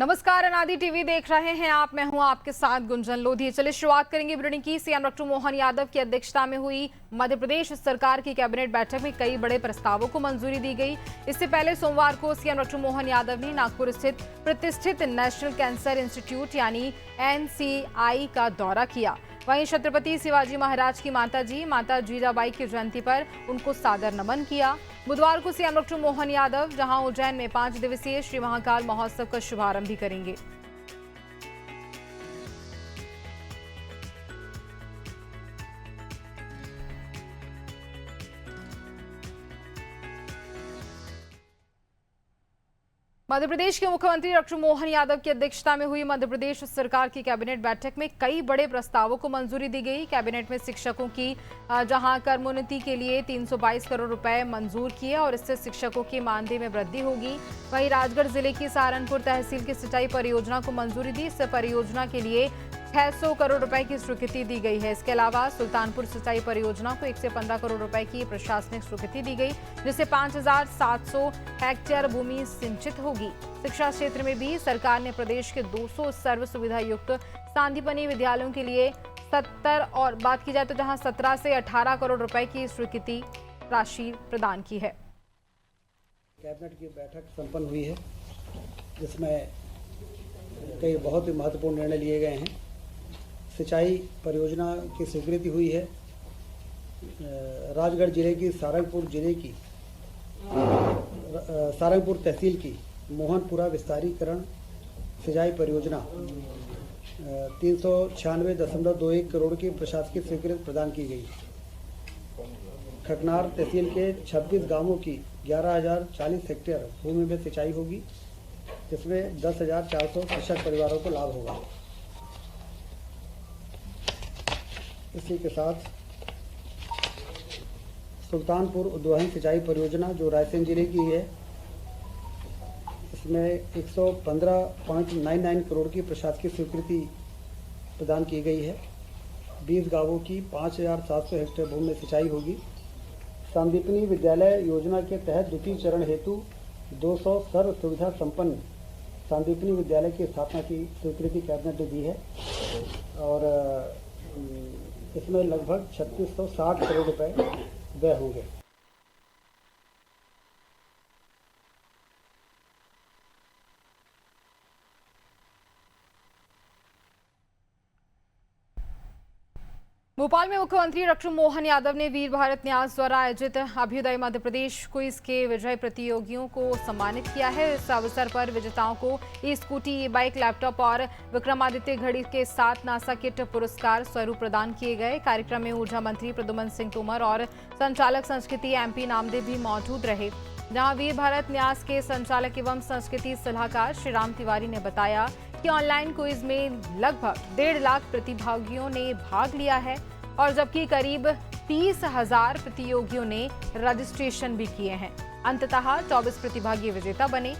नमस्कार, अनादि टीवी देख रहे हैं आप। मैं हूं आपके साथ गुंजन लोधी। चलिए शुरुआत करेंगे बुलेटिन की। सीएम डॉक्टर मोहन यादव की अध्यक्षता में हुई मध्य प्रदेश सरकार की कैबिनेट बैठक में कई बड़े प्रस्तावों को मंजूरी दी गई। इससे पहले सोमवार को सीएम डॉक्टर मोहन यादव ने नागपुर स्थित प्रतिष्ठित नेशनल कैंसर इंस्टीट्यूट यानी NCI का दौरा किया। वहीं छत्रपति शिवाजी महाराज की माता जीजाबाई की जयंती पर उनको सादर नमन किया। बुधवार को सीएम डॉक्टर मोहन यादव जहां उज्जैन में 5 दिवसीय श्री महाकाल महोत्सव का शुभारंभ भी करेंगे। मध्य प्रदेश के मुख्यमंत्री डॉक्टर मोहन यादव की अध्यक्षता में हुई मध्य प्रदेश सरकार की कैबिनेट बैठक में कई बड़े प्रस्तावों को मंजूरी दी गई। कैबिनेट में शिक्षकों की जहां कर्मोन्नति के लिए 322 करोड़ रुपए मंजूर किए और इससे शिक्षकों की मानदेय में वृद्धि होगी। वहीं राजगढ़ जिले की सहारनपुर तहसील की सिंचाई परियोजना को मंजूरी दी। इस परियोजना के लिए 600 करोड़ रुपए की स्वीकृति दी गई है। इसके अलावा सुल्तानपुर सिंचाई परियोजना को 115 करोड़ रुपए की प्रशासनिक स्वीकृति दी गई, जिससे 5700 हेक्टेयर भूमि सिंचित होगी। शिक्षा क्षेत्र में भी सरकार ने प्रदेश के 200 सर्व सुविधा युक्त सांदीपनी विद्यालयों के लिए 70 और बात की जाए तो जहां 17 से 18 करोड़ रुपए की स्वीकृति राशि प्रदान की है। कैबिनेट की बैठक संपन्न हुई है, जिसमें कई बहुत ही महत्वपूर्ण निर्णय लिए गए हैं। सिंचाई परियोजना की स्वीकृति हुई है। राजगढ़ जिले की सारंगपुर तहसील की मोहनपुरा विस्तारीकरण सिंचाई परियोजना 396.21 करोड़ की प्रशासकीय स्वीकृति प्रदान की गई। खकनार तहसील के 26 गांवों की 11,040 हेक्टेयर भूमि में सिंचाई होगी, जिसमें 10,400 कृषक परिवारों को लाभ होगा। इसी के साथ सुल्तानपुर उद्वहन सिंचाई परियोजना जो रायसेन जिले की है, इसमें 115.99 करोड़ की प्रशासकीय स्वीकृति प्रदान की गई है। 20 गांवों की 5,700 हेक्टेयर भूमि में सिंचाई होगी। सांदीपनी विद्यालय योजना के तहत द्वितीय चरण हेतु 200 सर्व सुविधा संपन्न सांदीपनी विद्यालय की स्थापना की स्वीकृति कैबिनेट ने दी है और इसमें लगभग 3660 करोड़ रुपए व्यय होंगे। भोपाल में मुख्यमंत्री डॉक्टर मोहन यादव ने वीर भारत न्यास द्वारा आयोजित अभ्युदय मध्य प्रदेश क्विज के विजयी प्रतियोगियों को सम्मानित किया है। इस अवसर पर विजेताओं को स्कूटी, बाइक, लैपटॉप और विक्रमादित्य घड़ी के साथ नासा किट पुरस्कार स्वरूप प्रदान किए गए। कार्यक्रम में ऊर्जा मंत्री प्रद्युम्न सिंह तोमर और संचालक संस्कृति MP नामदेव भी मौजूद रहे। जहां वीर भारत न्यास के संचालक एवं संस्कृति सलाहकार श्री राम तिवारी ने बताया कि ऑनलाइन क्विज में लगभग 1.5 लाख प्रतिभागियों ने भाग लिया है और जबकि करीब 30,000 प्रतियोगियों ने रजिस्ट्रेशन भी किए हैं। अंततः 24 प्रतिभागी विजेता बने।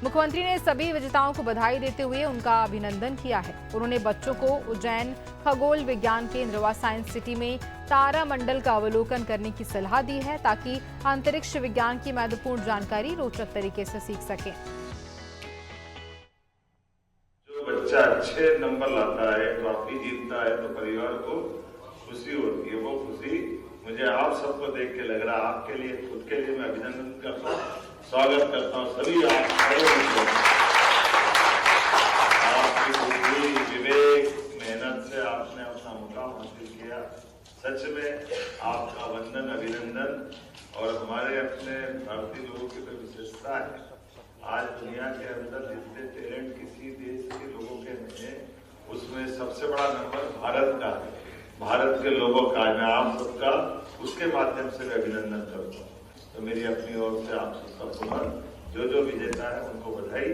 मुख्यमंत्री ने सभी विजेताओं को बधाई देते हुए उनका अभिनंदन किया है। उन्होंने बच्चों को उज्जैन खगोल विज्ञान केंद्र व साइंस सिटी में तारा मंडल का अवलोकन करने की सलाह दी है, ताकि अंतरिक्ष विज्ञान की महत्वपूर्ण जानकारी रोचक तरीके से सीख सकें। बच्चा अच्छे नंबर लाता है, ट्रॉफी जीतता है, तो परिवार को खुशी होती है। वो खुशी मुझे आप सबको देख के लग रहा है। आपके लिए, खुद के लिए मैं अभिनंदन करता हूँ, स्वागत करता हूँ। सभी आपकी बुद्धि, विवेक, मेहनत से आपने अपना मुकाम हासिल किया। सच में आपका वंदन, अभिनंदन। और हमारे अपने भारतीय लोगों की तो विशेषता है, आज दुनिया के अंदर जितने टैलेंट किसी देश के लोगों के हैं, उसमें सबसे बड़ा नंबर भारत का है, भारत के लोगों का है। मैं आप सबका उसके माध्यम से मैं अभिनंदन करता हूँ। तो मेरी अपनी ओर से आप सबका पुनः जो विजेता है उनको बधाई।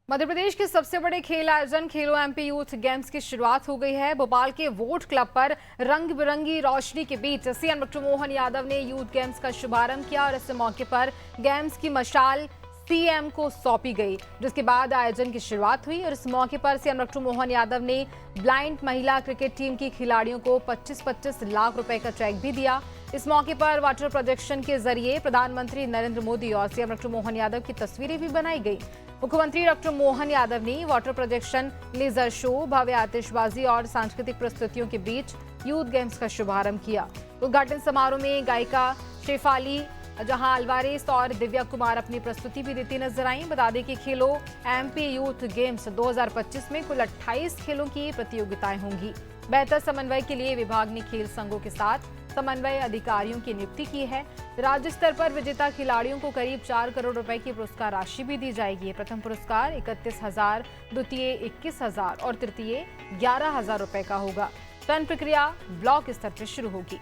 मध्य प्रदेश के सबसे बड़े खेल आयोजन खेलो MP यूथ गेम्स की शुरुआत हो गई है। भोपाल के वोट क्लब पर रंग बिरंगी रोशनी के बीच सीएम डॉक्टर मोहन यादव ने यूथ गेम्स का शुभारंभ किया और इस मौके पर गेम्स की मशाल सीएम को सौंपी गई, जिसके बाद आयोजन की शुरुआत हुई। और इस मौके पर सीएम डॉक्टर मोहन यादव ने ब्लाइंड महिला क्रिकेट टीम की खिलाड़ियों को 25-25 लाख रुपए का चेक भी दिया। इस मौके पर वाटर प्रोजेक्शन के जरिए प्रधानमंत्री नरेंद्र मोदी और सीएम डॉक्टर मोहन यादव की तस्वीरें भी बनाई गई। मुख्यमंत्री डॉक्टर मोहन यादव ने वाटर प्रोजेक्शन, लेजर शो, भव्य आतिशबाजी और सांस्कृतिक प्रस्तुतियों के बीच यूथ गेम्स का शुभारंभ किया। उद्घाटन समारोह में गायिका शेफाली जहां अल्वारेस और दिव्या कुमार अपनी प्रस्तुति भी देती नजर आई। बता दें कि खेलो एमपी यूथ गेम्स 2025 में कुल 28 खेलों की प्रतियोगिताएं होंगी। बेहतर समन्वय के लिए विभाग ने खेल संघों के साथ समन्वय अधिकारियों की नियुक्ति की है। राज्य स्तर पर विजेता खिलाड़ियों को करीब 4 करोड़ रुपए की पुरस्कार राशि भी दी जाएगी। प्रथम पुरस्कार 31,000, द्वितीय 21,000 और तृतीय 11,000 रुपए का होगा। चयन प्रक्रिया ब्लॉक स्तर पर शुरू होगी।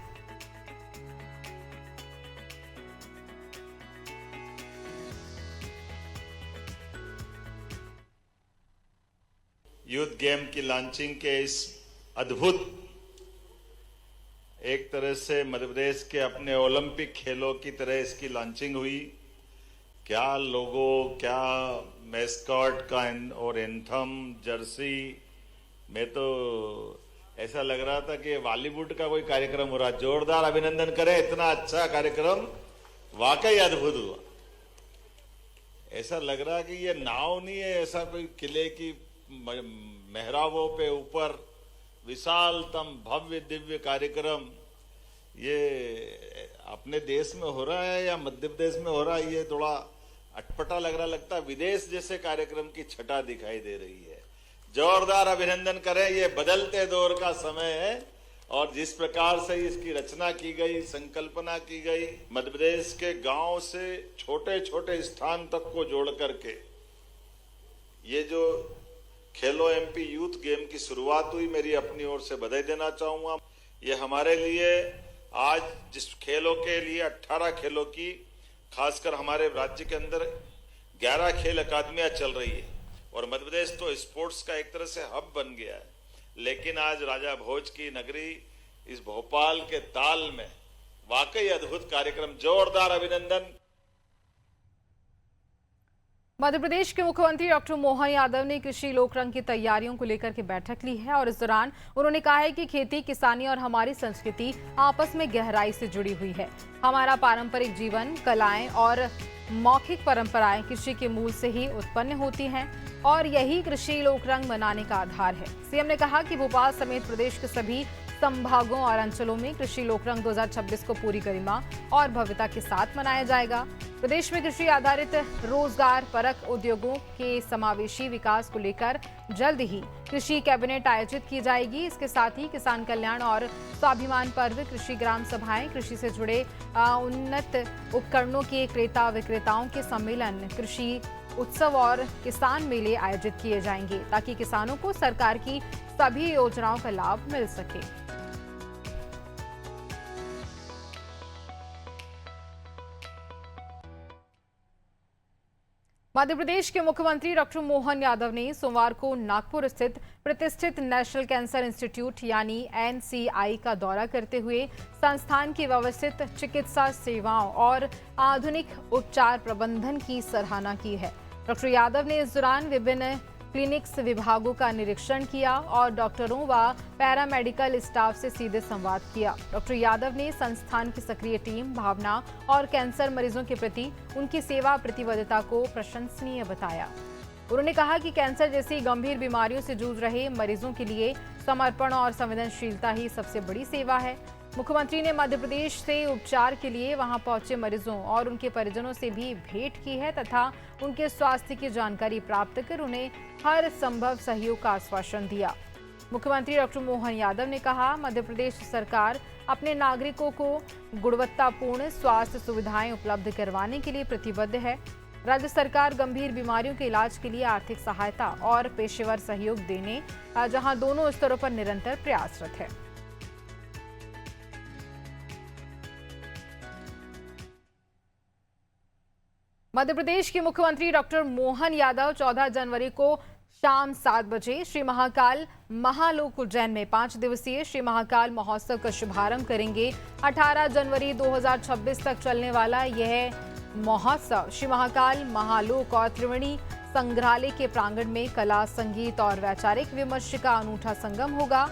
यूथ गेम की लॉन्चिंग के इस अद्भुत, एक तरह से मध्य प्रदेश के अपने ओलंपिक खेलों की तरह इसकी लॉन्चिंग हुई। क्या लोगो, क्या मैस्कॉट का और एंथम, जर्सी, मैं तो ऐसा लग रहा था कि बॉलीवुड का कोई कार्यक्रम हो रहा। जोरदार अभिनंदन करें, इतना अच्छा कार्यक्रम वाकई अद्भुत हुआ। ऐसा लग रहा कि ये नाव नहीं है, ऐसा कोई किले की मेहराबों पे ऊपर विशालतम भव्य दिव्य कार्यक्रम ये अपने देश में हो रहा है या मध्य प्रदेश में हो रहा है, ये थोड़ा अटपटा लग रहा, लगता है विदेश जैसे कार्यक्रम की छटा दिखाई दे रही है। जोरदार अभिनंदन करें, ये बदलते दौर का समय है और जिस प्रकार से इसकी रचना की गई, संकल्पना की गई, मध्य प्रदेश के गांव से छोटे छोटे स्थान तक को जोड़ करके ये जो खेलो एमपी यूथ गेम की शुरुआत हुई, मेरी अपनी ओर से बधाई देना चाहूंगा। ये हमारे लिए आज जिस खेलों के लिए 18 खेलों की, खासकर हमारे राज्य के अंदर 11 खेल अकादमियां चल रही है और मध्य प्रदेश तो स्पोर्ट्स का एक तरह से हब बन गया है। लेकिन आज राजा भोज की नगरी इस भोपाल के ताल में वाकई अद्भुत कार्यक्रम, जोरदार अभिनंदन। मध्य प्रदेश के मुख्यमंत्री डॉक्टर मोहन यादव ने कृषि लोकरंग की तैयारियों को लेकर के बैठक ली है और इस दौरान उन्होंने कहा है कि खेती, किसानी और हमारी संस्कृति आपस में गहराई से जुड़ी हुई है। हमारा पारंपरिक जीवन, कलाएं और मौखिक परंपराएं कृषि के मूल से ही उत्पन्न होती हैं और यही कृषि लोकरंग मनाने का आधार है। सीएम ने कहा कि भोपाल समेत प्रदेश के सभी संभागों और अंचलों में कृषि लोकरंग 2026 को पूरी गरिमा और भव्यता के साथ मनाया जाएगा। प्रदेश में कृषि आधारित रोजगार परक उद्योगों के समावेशी विकास को लेकर जल्द ही कृषि कैबिनेट आयोजित की जाएगी। इसके साथ ही किसान कल्याण और स्वाभिमान पर्व, कृषि ग्राम सभाएं, कृषि से जुड़े उन्नत उपकरणों के क्रेता विक्रेताओं के सम्मेलन, कृषि उत्सव और किसान मेले आयोजित किए जाएंगे ताकि किसानों को सरकार की सभी योजनाओं का लाभ मिल सके। मध्य प्रदेश के मुख्यमंत्री डॉक्टर मोहन यादव ने सोमवार को नागपुर स्थित प्रतिष्ठित नेशनल कैंसर इंस्टीट्यूट यानी एनसीआई का दौरा करते हुए संस्थान की व्यवस्थित चिकित्सा सेवाओं और आधुनिक उपचार प्रबंधन की सराहना की है। डॉक्टर यादव ने इस दौरान विभिन्न क्लिनिक्स विभागों का निरीक्षण किया और डॉक्टरों व पैरामेडिकल स्टाफ से सीधे संवाद किया। डॉक्टर यादव ने संस्थान की सक्रिय टीम, भावना और कैंसर मरीजों के प्रति उनकी सेवा प्रतिबद्धता को प्रशंसनीय बताया। उन्होंने कहा कि कैंसर जैसी गंभीर बीमारियों से जूझ रहे मरीजों के लिए समर्पण और संवेदनशीलता ही सबसे बड़ी सेवा है। मुख्यमंत्री ने मध्य प्रदेश से उपचार के लिए वहां पहुंचे मरीजों और उनके परिजनों से भी भेंट की है तथा उनके स्वास्थ्य की जानकारी प्राप्त कर उन्हें हर संभव सहयोग का आश्वासन दिया। मुख्यमंत्री डॉक्टर मोहन यादव ने कहा, मध्य प्रदेश सरकार अपने नागरिकों को गुणवत्तापूर्ण स्वास्थ्य सुविधाएं उपलब्ध करवाने के लिए प्रतिबद्ध है। राज्य सरकार गंभीर बीमारियों के इलाज के लिए आर्थिक सहायता और पेशेवर सहयोग देने जहां दोनों स्तरों पर निरंतर प्रयासरत है। मध्य प्रदेश के मुख्यमंत्री डॉक्टर मोहन यादव 14 जनवरी को शाम 7 बजे श्री महाकाल महालोक उज्जैन में 5 दिवसीय श्री महाकाल महोत्सव का शुभारंभ करेंगे। 18 जनवरी 2026 तक चलने वाला यह महोत्सव श्री महाकाल महालोक और त्रिवेणी संग्रहालय के प्रांगण में कला, संगीत और वैचारिक विमर्श का अनूठा संगम होगा।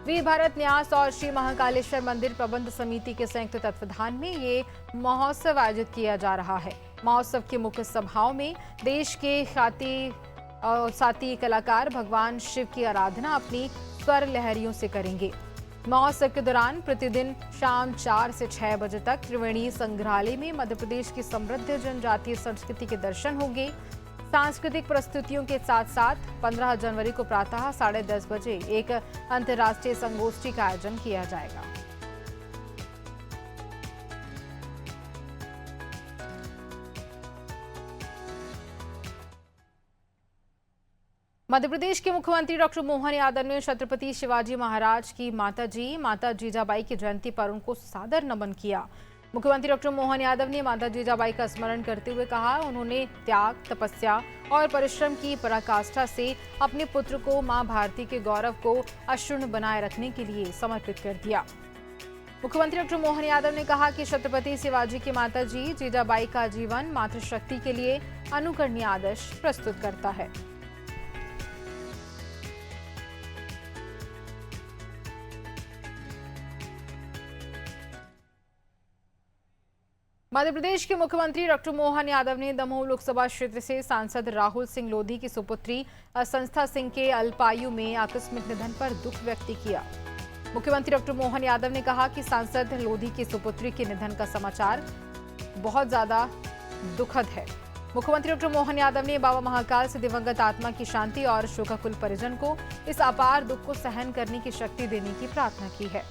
वीर भारत न्यास और श्री महाकालेश्वर मंदिर प्रबंध समिति के संयुक्त तत्वाधान में ये महोत्सव आयोजित किया जा रहा है। महोत्सव की मुख्य सभाओं में देश के साथी कलाकार भगवान शिव की आराधना अपनी स्वर लहरियों से करेंगे। महोत्सव के दौरान प्रतिदिन शाम 4 से 6 बजे तक त्रिवेणी संग्रहालय में मध्य प्रदेश की समृद्ध जनजातीय संस्कृति के दर्शन होंगे। सांस्कृतिक प्रस्तुतियों के साथ साथ 15 जनवरी को प्रातः 10:30 बजे एक अंतर्राष्ट्रीय संगोष्ठी का आयोजन किया जाएगा। मध्य प्रदेश के मुख्यमंत्री डॉक्टर मोहन यादव ने छत्रपति शिवाजी महाराज की माता जीजाबाई की जयंती पर उनको सादर नमन किया। मुख्यमंत्री डॉक्टर मोहन यादव ने माता जीजाबाई का स्मरण करते हुए कहा, उन्होंने त्याग, तपस्या और परिश्रम की पराकाष्ठा से अपने पुत्र को मां भारती के गौरव को अक्षुण्ण बनाए रखने के लिए समर्पित कर दिया। मुख्यमंत्री डॉक्टर मोहन यादव ने कहा कि छत्रपति शिवाजी की माता जीजाबाई का जीवन मातृशक्ति के लिए अनुकरणीय आदर्श प्रस्तुत करता है। मध्य प्रदेश के मुख्यमंत्री डॉक्टर मोहन यादव ने दमोह लोकसभा क्षेत्र से सांसद राहुल सिंह लोधी की सुपुत्री संस्था सिंह के अल्पायु में आकस्मिक निधन पर दुख व्यक्त किया। मुख्यमंत्री डॉक्टर मोहन यादव ने कहा कि सांसद लोधी की सुपुत्री के निधन का समाचार बहुत ज्यादा दुखद है। मुख्यमंत्री डॉक्टर मोहन यादव ने बाबा महाकाल से दिवंगत आत्मा की शांति और शोकाकुल परिजन को इस अपार दुख को सहन करने की शक्ति देने की प्रार्थना की है।